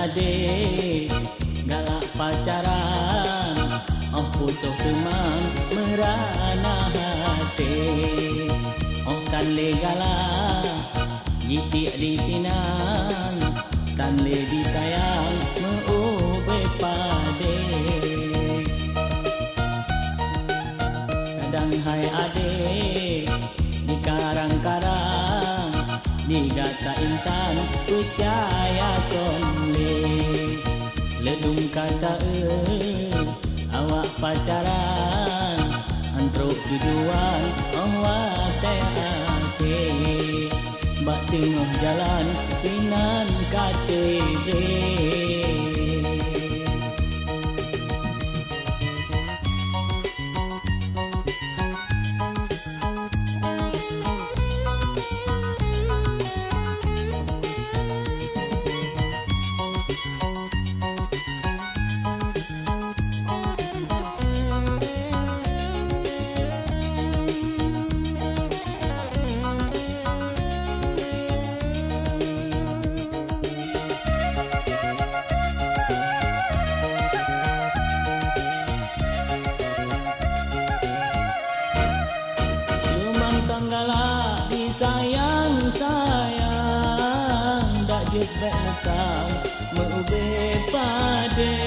adik galak pacaran, oh putus teman merana hati. Oh kan le galak jitik di sinan, kan le disayang meube pade. Kadang hai adik di karang-karang, di data intan percaya konle. Ledung kata awak pacaran, antro tujuan oh wate ate. Bak tengah jalan sinan kacebe. Galak disayang-sayang, dak jebak lekang meube pade.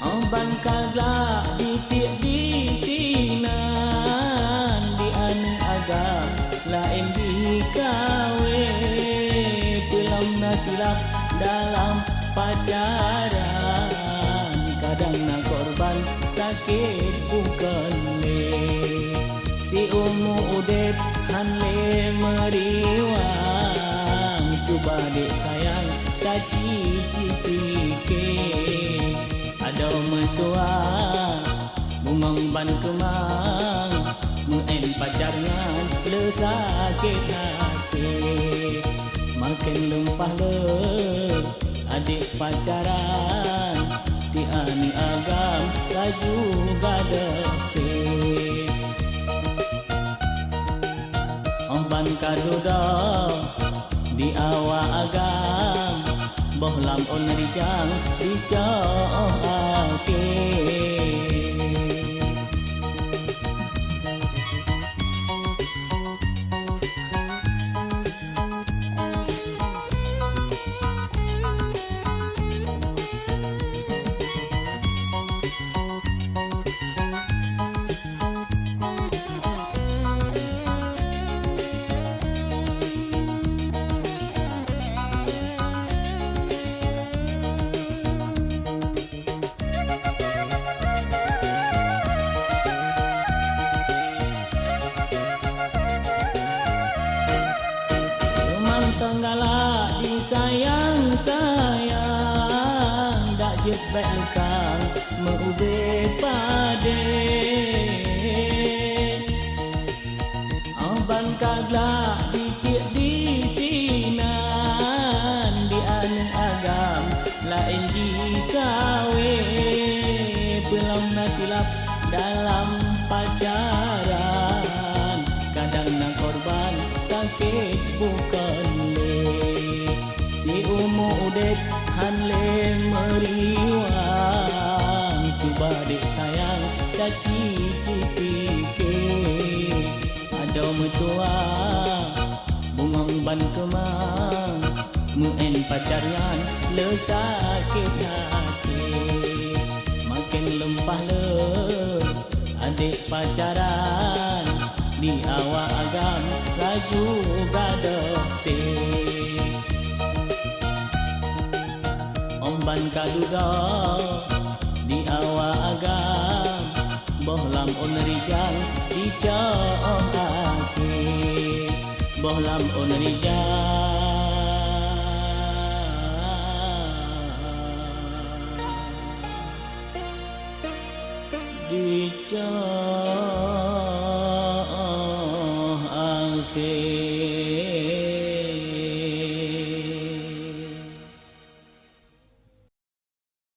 Oban kaglak ditik di sinan, di anu agam lain dikawe. Pelam nasilap dalam pacaran, kadang nak korban sakit bukan si umu udep hanle meriwang. Cuba dek sayang kaci cipike, ada metua bungong ban kemang, muen pacarnya le sakit hati. Makin lempah le adik pacaran, di ani agam laju gada se. Omban kaduda di awak agam, boh lam on rijang dicoake. Galak disayang-sayang, dak jebak lekang meube pade. Oban kaglak ditik di sinan, di anu agam lain dikawe. Pelam nasilap dalam pacaran, kadang nak korban sakit bukan si umu udep hanle meriwang. Cuba dek sayang caci cipike, ada metua bungong ban kemang, muen pacaryan le sakit hati. Makin lempah le adik pacaran, di awak agam laju gada se. Omban kaduda di awak agam, boh lam on rijang dicoake. Boh lam on rijang dicoake.